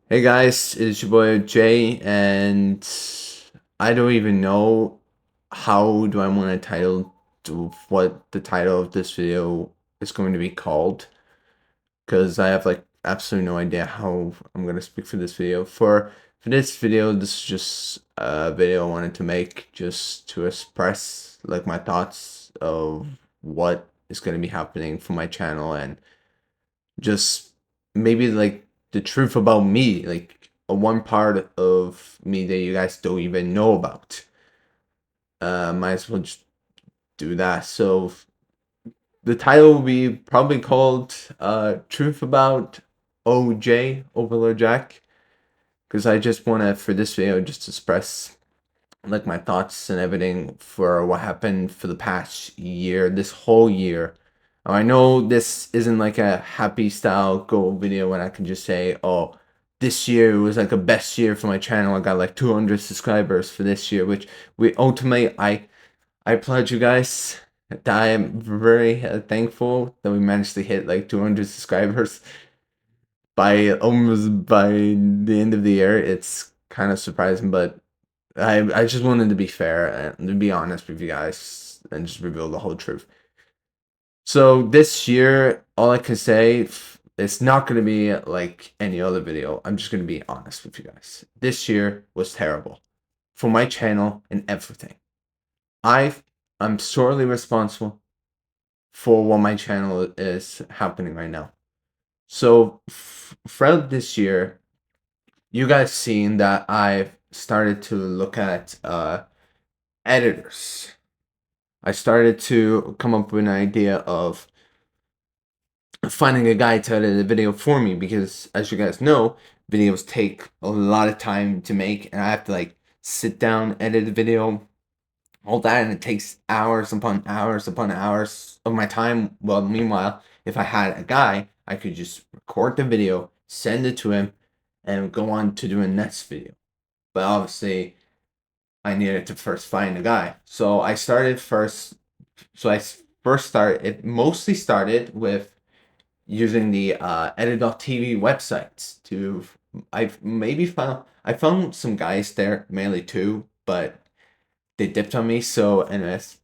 Hey guys, it's your boy Jay, and I don't even know how do I want to what the title of this video is going to be called, because I have like absolutely no idea how I'm gonna speak for this video. For this video, this is just a video I wanted to make just to express like my thoughts of what is gonna be happening for my channel and just maybe like the truth about me, like a one part of me that you guys don't even know about. Might as well just do that. So the title will be probably called Truth About OJ, Overlord Jack. Because I just wanna for this video just express like my thoughts and everything for what happened for the past year, this whole year. I know this isn't like a happy style goal video when I can just say, oh, this year was like a best year for my channel. I got like 200 subscribers for this year, which we ultimately, I applaud you guys. I am very thankful that we managed to hit like 200 subscribers by almost by the end of the year. It's kind of surprising, but I just wanted to be fair and to be honest with you guys and just reveal the whole truth. So this year, all I can say, it's not going to be like any other video. I'm just going to be honest with you guys. This year was terrible for my channel and everything. I I'm sorely responsible for what my channel is happening right now. So throughout this year, you guys seen that I've started to look at editors. I started to come up with an idea of finding a guy to edit a video for me because, as you guys know, videos take a lot of time to make, and I have to like sit down, edit a video, all that, and it takes hours upon hours of my time. Well, meanwhile, if I had a guy, I could just record the video, send it to him, and go on to do a next video. But obviously, I needed to first find a guy. So I started first. So I first started. It mostly started with using the edit.tv websites to. I found some guys there, mainly two, but they dipped on me. So anyways,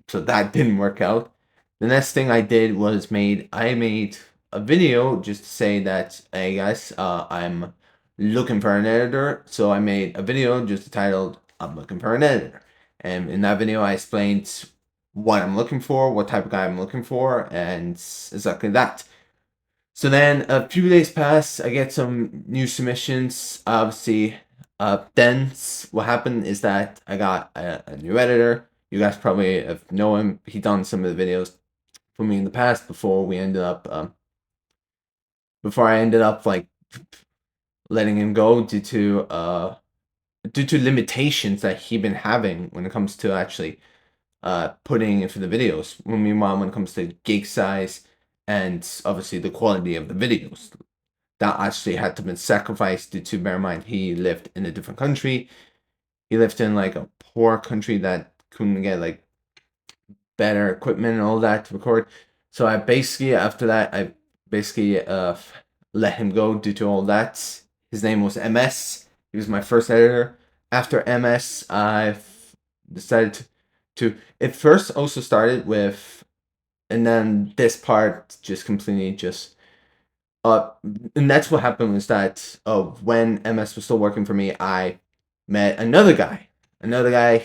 so that didn't work out. The next thing I did was I made a video just to say that, hey guys, I'm looking for an editor. So I made a video just titled I'm looking for an editor. And in that video I explained what I'm looking for, what type of guy I'm looking for, and exactly that. So then a few days pass, I get some new submissions. Obviously, then what happened is that I got a new editor. You guys probably have know him. He done some of the videos for me in the past before I ended up like letting him go due to limitations that he been having when it comes to actually putting in for the videos. Meanwhile, when it comes to gig size and obviously the quality of the videos, that actually had to be sacrificed due to, bear in mind, he lived in a different country. He lived in like a poor country that couldn't get like better equipment and all that to record. So I basically, after that, I basically let him go due to all that. His name was MS. He was my first editor. After MS, I decided to. It first also started with, and then this part just completely just uh, and that's what happened was that when MS was still working for me, I met another guy. Another guy,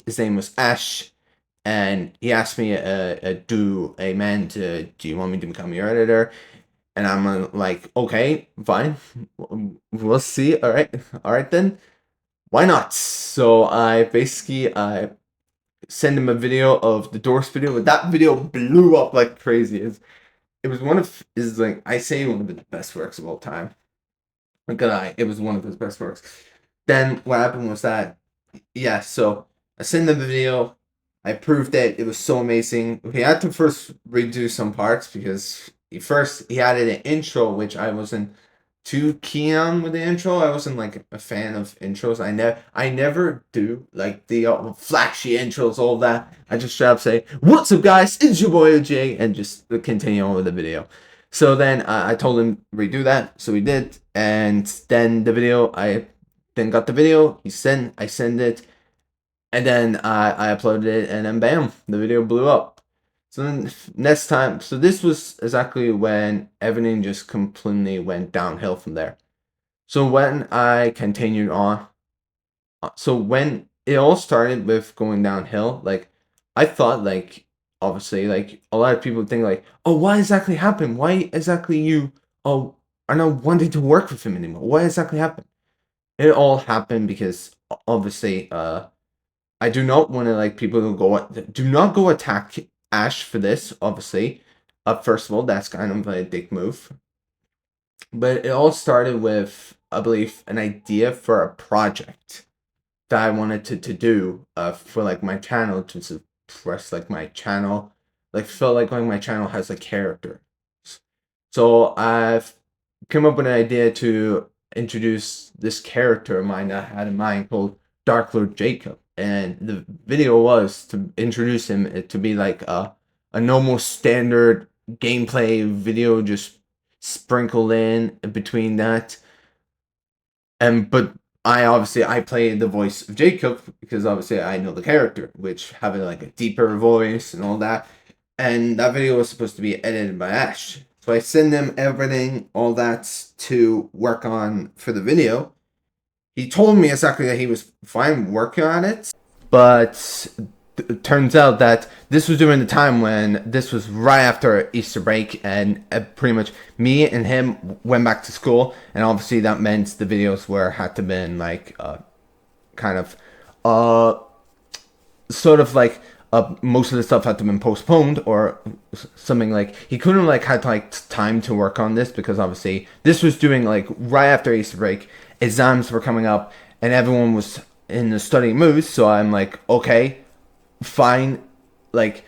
his name was Ash, and he asked me, "Do a man to do you want me to become your editor?" And I'm like, "Okay, fine, we'll see. All right then, why not?" So I basically sent him a video of the Doors video. That video blew up like crazy. It was one of is like I say one of the best works of all time. Like it was one of his best works. Then what happened was that yeah, so I sent him the video. I proved it. It was so amazing. We had to first redo some parts because he added an intro which I wasn't too keen on with the intro. I wasn't like a fan of intros. I never do like the flashy intros, all that. I just straight up say, "What's up, guys? It's your boy OJ," and just continue on with the video. So then I told him redo that. So he did. And then the video, I then got the video. I send it, and then I uploaded it, and then bam, the video blew up. So then next time, so this was exactly when everything just completely went downhill from there. So when I continued on, so when it all started with going downhill, like I thought, like obviously, like a lot of people think, like, oh, what exactly happened? Why exactly you are not wanting to work with him anymore? What exactly happened? It all happened because obviously, I do not want to like people to go. Do not go attack Ash for this. Obviously, first of all, that's kind of a dick move. But it all started with, I believe, an idea for a project that I wanted to do for like my channel, to suppress like my channel, like felt like my channel has a character. So I've come up with an idea to introduce this character of mine that I had in mind called Dark Lord Jacob, and the video was to introduce him to be like a normal standard gameplay video, just sprinkled in between that. And but I play the voice of Jacob because obviously I know the character, which having like a deeper voice and all that. And that video was supposed to be edited by Ash. So I send him everything, all that to work on for the video. He told me exactly that he was fine working on it, but it turns out that this was during the time when this was right after Easter break, and pretty much me and him went back to school, and obviously that meant the videos were had to been like kind of sort of like most of the stuff had to been postponed or something. Like he couldn't like had like time to work on this because obviously this was doing like right after Easter break, exams were coming up, and everyone was in the studying mood. So I'm like, okay, fine, like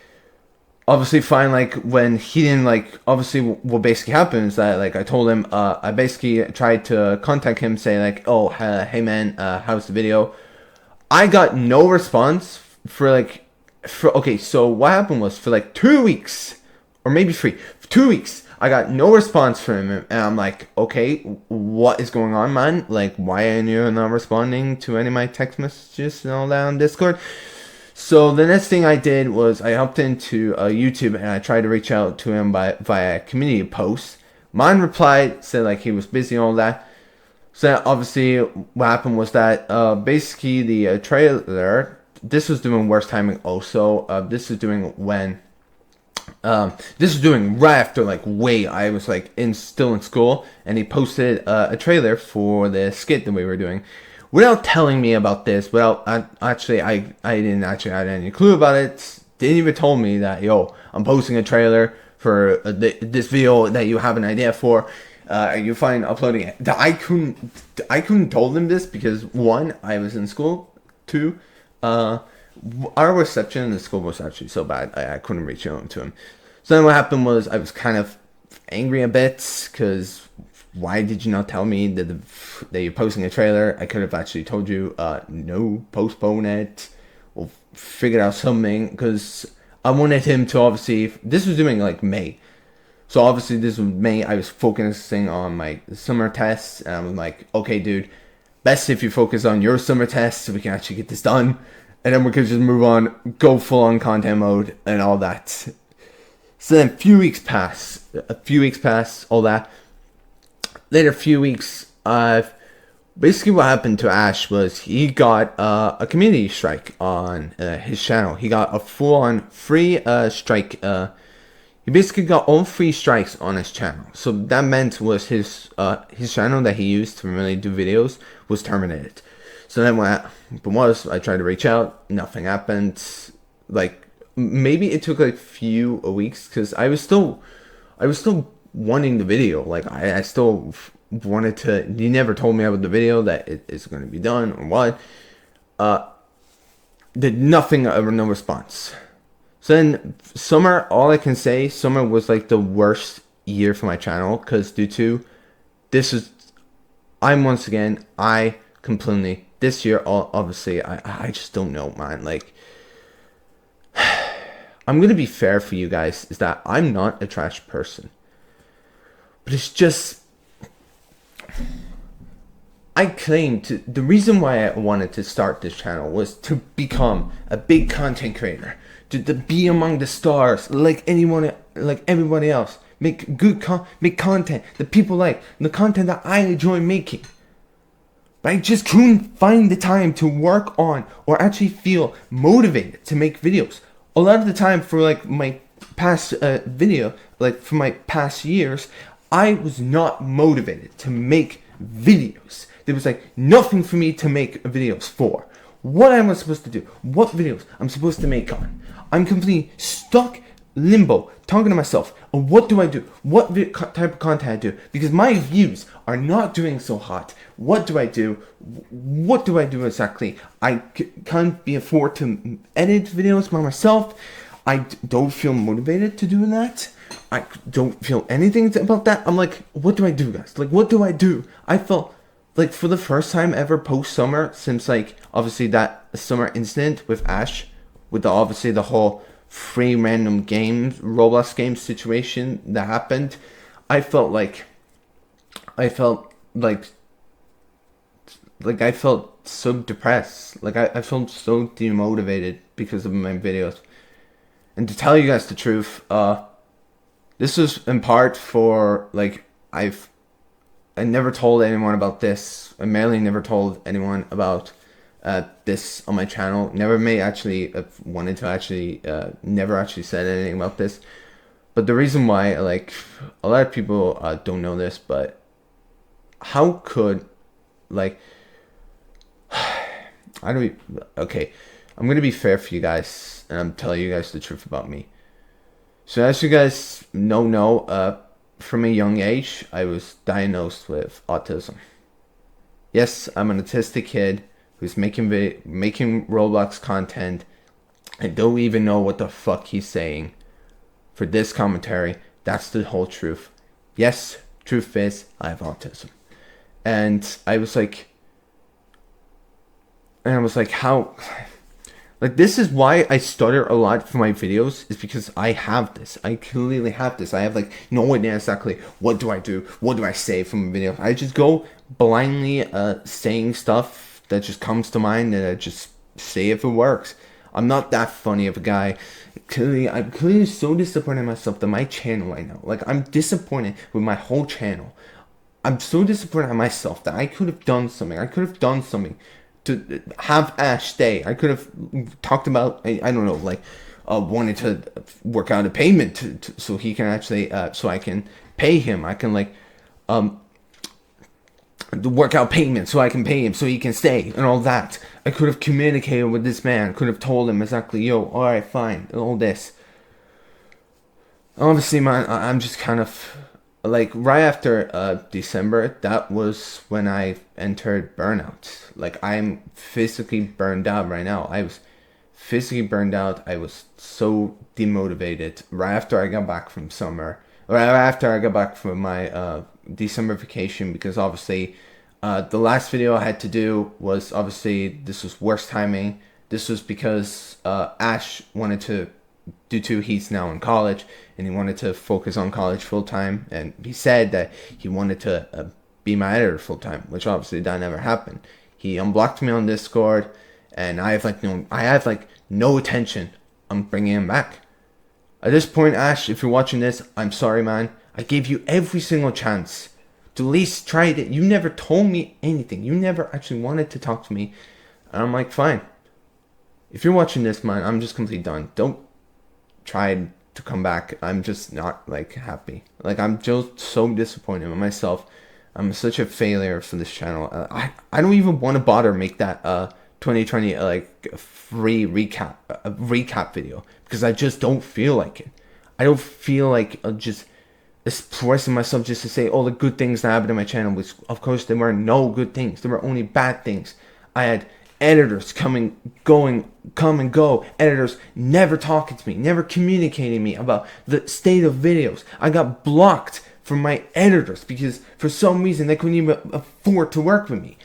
obviously fine. Like when he didn't like, obviously what basically happened is that like I told him, I basically tried to contact him, say like, oh hey man, how's the video? I got no response for like for okay, so what happened was for like 2 weeks or maybe three, for 2 weeks, I got no response from him, and I'm like, okay, what is going on, man? Like, why are you not responding to any of my text messages and all that on Discord? So the next thing I did was I hopped into YouTube and I tried to reach out to him via community posts. Mine replied, said like he was busy and all that. So obviously, what happened was that basically the trailer. This was doing worse timing. Also, this is doing when. This is doing right after like way I was like still in school, and he posted a trailer for the skit that we were doing, without telling me about this. Without I didn't actually have any clue about it. Didn't even told me that yo, I'm posting a trailer for this video that you have an idea for. You find uploading it. I couldn't told him this because one, I was in school. Two, our reception in the school was actually so bad I couldn't reach out to him. So then what happened was I was kind of angry a bit because why did you not tell me that you're posting a trailer? I could have actually told you, no, postpone it or figure out something, because I wanted him to obviously. This was doing like May. So obviously this was May. I was focusing on my summer tests, and I was like, okay, dude, best if you focus on your summer tests so we can actually get this done, and then we could just move on, go full on content mode and all that. So then a few weeks pass, all that. Later, a few weeks, basically what happened to Ash was he got a community strike on his channel. He got a full on free strike. He basically got all free strikes on his channel. So that meant was his channel that he used to really do videos was terminated. So then what happened was I tried to reach out, nothing happened. Like maybe it took like few weeks because I was still wanting the video. Like I still wanted to. He never told me about the video that it is going to be done or what. Did nothing, no response. So then summer, all I can say, summer was like the worst year for my channel because due to this is, I'm once again, I completely, this year, obviously, I just don't know, man. Like, I'm going to be fair for you guys, is that I'm not a trash person. But it's just, I claim to the reason why I wanted to start this channel was to become a big content creator, to be among the stars like anyone, like everybody else, make make content that people like, the content that I enjoy making. But I just couldn't find the time to work on or actually feel motivated to make videos. A lot of the time for like my past video, like for my past years, I was not motivated to make videos. There was like nothing for me to make videos for. What am I supposed to do? What videos I'm supposed to make on? I'm completely stuck limbo, talking to myself. What do I do? What type of content I do? Because my views are not doing so hot. What do I do? What do I do exactly? I can't be afford to edit videos by myself. I don't feel motivated to do that. I don't feel anything about that. I'm like, what do I do, guys? Like, what do I do? I felt like for the first time ever post summer, since like obviously that summer incident with Ash, with obviously the whole free random games, Roblox game situation that happened, I felt like I felt so depressed. Like I felt so demotivated because of my videos. And to tell you guys the truth, this was in part for like I never told anyone about this. I mainly never told anyone about this on my channel. Never wanted to actually, never actually said anything about this. But the reason why, like, a lot of people don't know this, but how could, like, I don't even, okay, I'm going to be fair for you guys, and I'm telling you guys the truth about me. So as you guys know, from a young age, I was diagnosed with autism. Yes, I'm an autistic kid who's making Roblox content. I don't even know what the fuck he's saying. For this commentary, that's the whole truth. Yes, truth is, I have autism. And I was like, how? Like, this is why I stutter a lot for my videos, is because I have this. I clearly have this. I have, like, no idea exactly what do I do, what do I say from a video. I just go blindly saying stuff that just comes to mind, and I just say if it works. I'm not that funny of a guy. I'm clearly so disappointed in myself that my channel right now, like, I'm disappointed with my whole channel. I'm so disappointed in myself that I could have done something. I could have done something to have Ash stay. I could have talked about, I don't know, like, wanted to work out a payment so he can actually, so I can pay him. I can, like, the workout payment so I can pay him so he can stay and all that. I could have communicated with this man. Could have told him exactly, yo, alright, fine, all this. Obviously, man, I'm just kind of, like, right after December, that was when I entered burnout. Like, I'm physically burned out right now. I was physically burned out. I was so demotivated right after I got back from summer. Right after I got back from my December vacation, because obviously the last video I had to do was, obviously, this was worst timing. This was because Ash wanted to, due to he's now in college, and he wanted to focus on college full time, and he said that he wanted to be my editor full time, which obviously that never happened. He unblocked me on Discord, and I have no intention on bringing him back. At this point, Ash, if you're watching this, I'm sorry, man. I gave you every single chance to at least try it. You never told me anything. You never actually wanted to talk to me. And I'm like, fine. If you're watching this, man, I'm just completely done. Don't try to come back. I'm just not, like, happy. Like, I'm just so disappointed with myself. I'm such a failure for this channel. I don't even want to bother make that 2020 like free recap video, because I just don't feel like it. I don't feel like just expressing myself just to say all the good things that happened in my channel, which of course there were no good things. There were only bad things. I had editors come and go. Editors never talking to me, never communicating me about the state of videos. I got blocked from my editors because for some reason they couldn't even afford to work with me.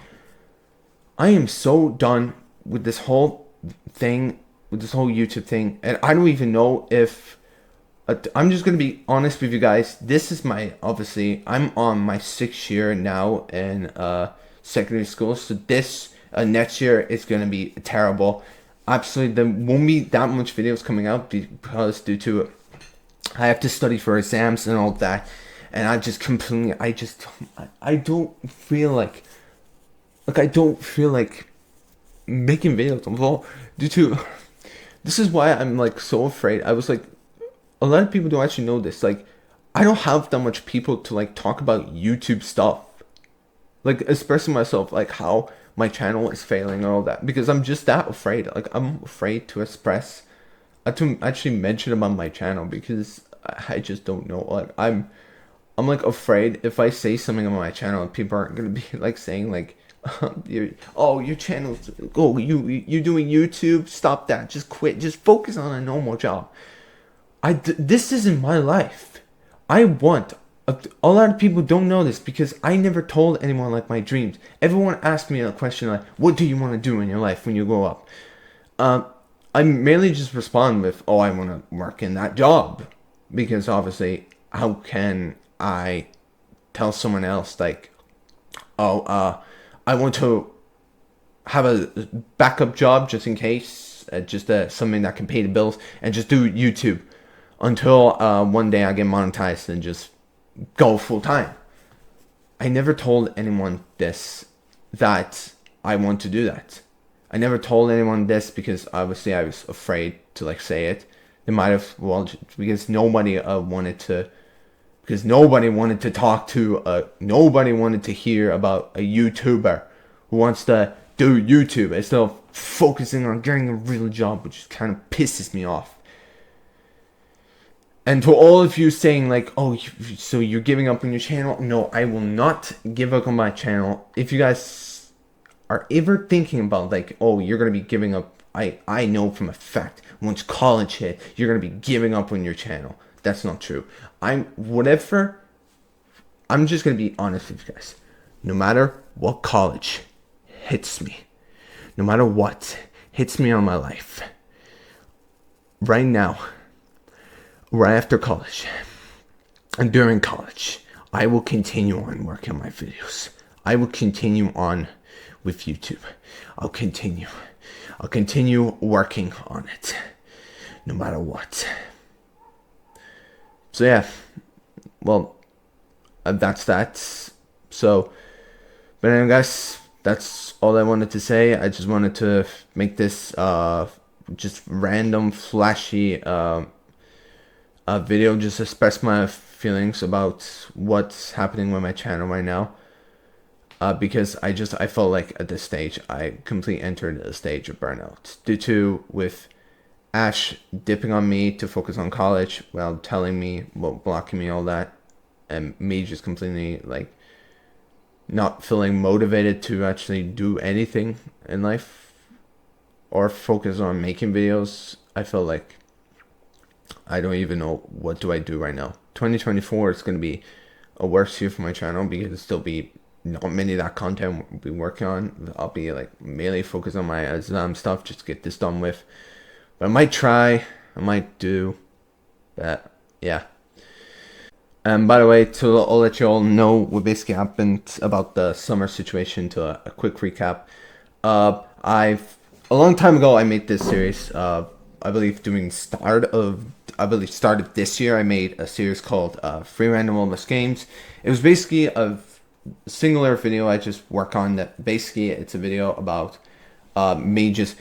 I am so done with this whole thing, with this whole YouTube thing, and I don't even know if I'm just gonna be honest with you guys. This is my, obviously I'm on my 6th year now in secondary school. So this next year is gonna be terrible. Absolutely, there won't be that much videos coming out because due to I have to study for exams and all that, and I just completely, I don't feel like I don't feel like making videos. Well, due to this is why I'm like so afraid. I was like, a lot of people don't actually know this. Like, I don't have that much people to like talk about YouTube stuff. Like, especially myself, like how my channel is failing and all that. Because I'm just that afraid. Like, I'm afraid to express, to actually mention about my channel because I just don't know. Like, I'm like afraid if I say something on my channel, people aren't gonna be like saying like, your channel's, oh, you doing YouTube? Stop that. Just quit. Just focus on a normal job. This isn't my life. I want. A lot of people don't know this because I never told anyone like my dreams. Everyone asked me a question like, "What do you want to do in your life when you grow up?" I merely just respond with, "Oh, I want to work in that job," because obviously, how can I tell someone else like, "Oh, I want to have a backup job just in case, just something that can pay the bills, and just do YouTube until one day I get monetized and just go full time." I never told anyone this, that I want to do that. I never told anyone this because obviously I was afraid to like say it. They might have, well, because nobody wanted to, because nobody wanted to talk to, nobody wanted to hear about a YouTuber who wants to do YouTube instead of focusing on getting a real job, which kind of pisses me off. And to all of you saying like, "Oh, so you're giving up on your channel?" No, I will not give up on my channel. If you guys are ever thinking about like, "Oh, you're gonna be giving up," I know from a fact, once college hit, you're gonna be giving up on your channel. That's not true. I'm just gonna be honest with you guys. No matter what college hits me, no matter what hits me on my life, right now, right after college and during college, I will continue on working on my videos. I will continue on with YouTube. I'll continue working on it no matter what. So yeah, well, that's that. So, but anyway, guys, that's all I wanted to say. I just wanted to make this just random flashy video, just express my feelings about what's happening with my channel right now. Because I felt like at this stage I completely entered a stage of burnout due to with Ash dipping on me to focus on college while telling me, well, blocking me, all that, and me just completely like not feeling motivated to actually do anything in life or focus on making videos. I felt like I don't even know what do I do right now. 2024 is going to be a worse year for my channel because there'll still be not many of that content we'll be working on. I'll be like mainly focused on my exam stuff, just to get this done with. But I might try, I might do that, yeah. And by the way, I'll let you all know what basically happened about the summer situation. To a quick recap, a long time ago I made this series. I believe start of this year, I made a series called Free Random Wilderness Games. It was basically a singular video I just work on. That basically it's a video about me just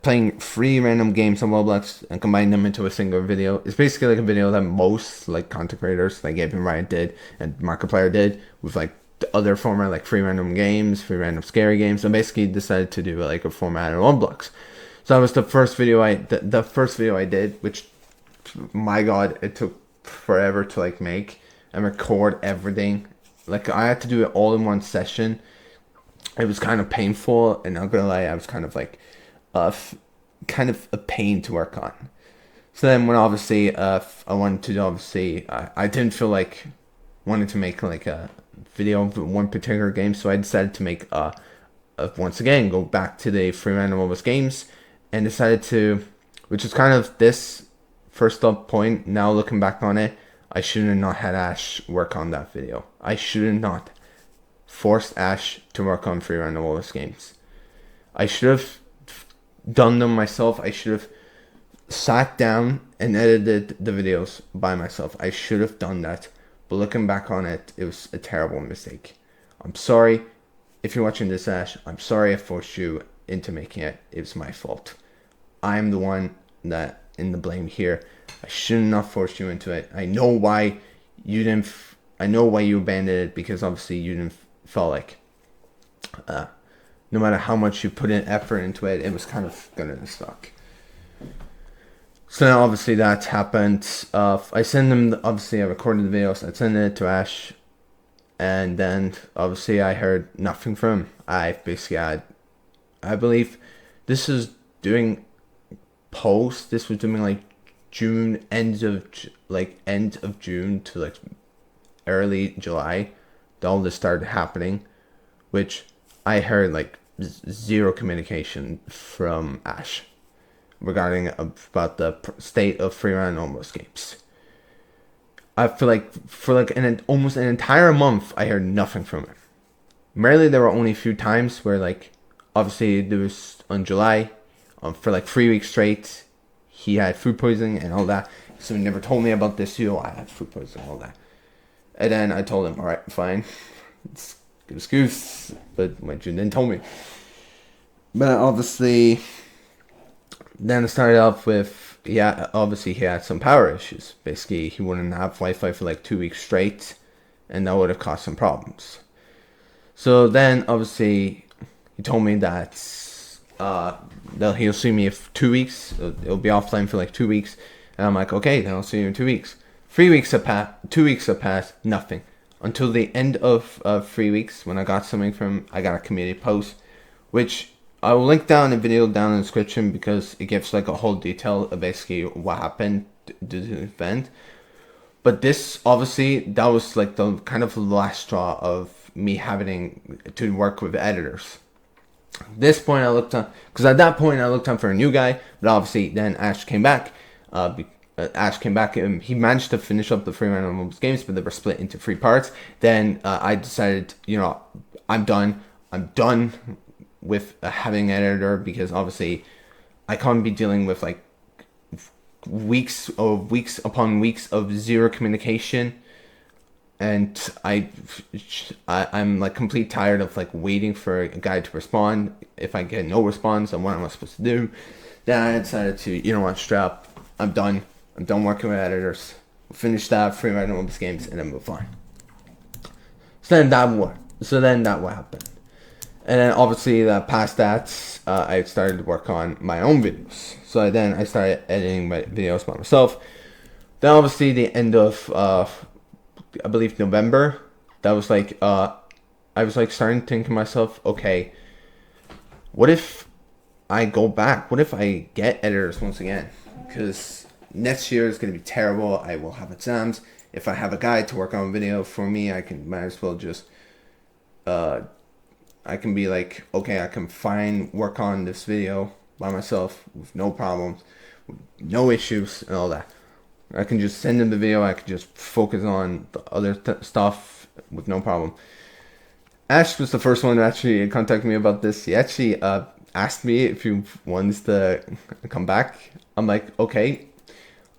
playing free random games on Roblox and combining them into a single video. It's basically like a video that most like content creators like Gabe and Ryan did and Markiplier did with like the other format like free random games, free random scary games. I basically decided to do like a format on Roblox. So that was the first video the first video I did, which, my God, it took forever to like make and record everything. Like I had to do it all in one session. It was kind of painful, and not gonna lie, I was kind of like kind of a pain to work on. So then when obviously I wanted to obviously I didn't feel like wanting to make like a video of one particular game, so I decided to make once again go back to the free random Wilderness Games and decided to, which is kind of this first up point, now looking back on it, I should have not had Ash work on that video. I should have not forced Ash to work on Free Random Wallace games. I should have done them myself. I should have sat down and edited the videos by myself. I should have done that. But looking back on it, it was a terrible mistake. I'm sorry if you're watching this, Ash. I'm sorry I forced you into making it. It was my fault. I'm the one that in the blame here. I should not force you into it. I know why you didn't. I know why you abandoned it, because obviously you didn't felt like no matter how much you put in effort into it, it was kind of gonna suck. So now obviously that happened. I sent him. Obviously, I recorded the videos. I sent it to Ash, and then obviously I heard nothing from him. I believe this is doing post. This was doing like June, end of June to like early July. All this started happening, which I heard like zero communication from Ash regarding about the state of Free Random Almost games. I feel like for like almost an entire month, I heard nothing from him. Merely, there were only a few times where, like, obviously there was on July, for like 3 weeks straight, he had food poisoning and all that. So he never told me about this. I had food poisoning and all that. And then I told him, all right, fine, it's a good excuse, but when you didn't tell me. But obviously, then it started off with, obviously he had some power issues. Basically, he wouldn't have Wi-Fi for like 2 weeks straight, and that would have caused some problems. So then, obviously, he told me that he'll see me in 2 weeks. It'll be offline for like 2 weeks, and I'm like, okay, then I'll see you in 2 weeks. 3 weeks have passed. 2 weeks have passed. Nothing until the end of 3 weeks, when I got something from him. I got a community post, which I will link down the video down in the description, because it gives like a whole detail of basically what happened to the event. But this, obviously, that was like the kind of last straw of me having to work with editors. At this point, I looked on, because at that point I looked on for a new guy, but obviously then Ash came back. He managed to finish up the Free Random games, but they were split into 3 parts. Then I decided, I'm done. I'm done with having an editor, because obviously I can't be dealing with like weeks upon weeks of zero communication, and I'm like completely tired of like waiting for a guy to respond. If I get no response, then what am I supposed to do? Then I decided to, straight up, I'm done working with editors. We'll finish that Free Random games and then move on. So then that what happened. And then obviously past that, I started to work on my own videos. So then I started editing my videos by myself. Then obviously the end of, I believe November, that was like, I was like starting to think to myself, okay, what if I go back? What if I get editors once again? Because next year is going to be terrible. I will have exams. If I have a guy to work on a video for me, might as well just, I can be like, okay, I can work on this video by myself with no problems, with no issues and all that. I can just send him the video. I can just focus on the other stuff with no problem. Ash was the first one to actually contact me about this. He actually asked me if he wants to come back. I'm like, okay.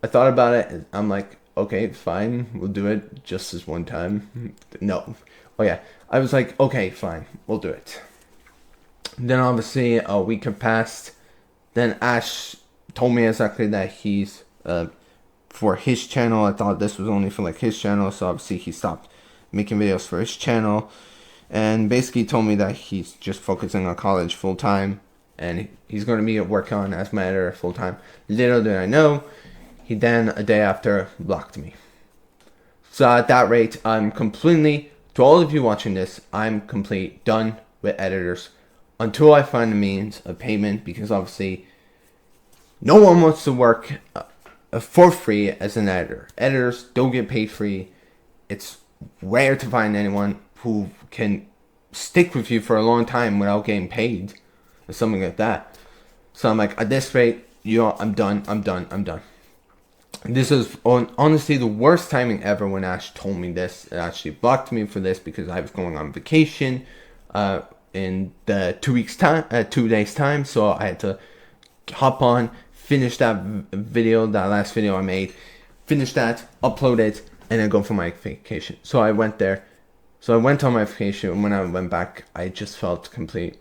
I thought about it. I'm like, okay, fine. We'll do it just this one time. No. Oh yeah. I was like, okay, fine, we'll do it. Then obviously a week had passed. Then Ash told me exactly that he's for his channel. I thought this was only for like his channel, so obviously he stopped making videos for his channel, and basically told me that he's just focusing on college full time, and he's going to be at work on as my editor full time. Little did I know, he then a day after blocked me. So at that rate, I'm completely. To all of you watching this, I'm completely done with editors until I find a means of payment, because obviously no one wants to work for free as an editor. Editors don't get paid free. It's rare to find anyone who can stick with you for a long time without getting paid or something like that. So I'm like, at this rate, I'm done. This is honestly the worst timing ever when Ash told me this. It actually blocked me for this because I was going on vacation in the 2 weeks time, 2 days time. So I had to hop on, finish that video, that last video I made, finish that, upload it, and then go for my vacation. So I went there. So I went on my vacation, and when I went back, I just felt complete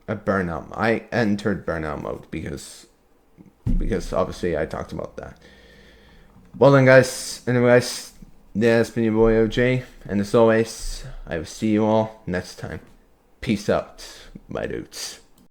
a burnout. I entered burnout mode because obviously I talked about that. Well then, guys. Anyways, yeah, it's been your boy OJ, and as always, I will see you all next time. Peace out, my dudes.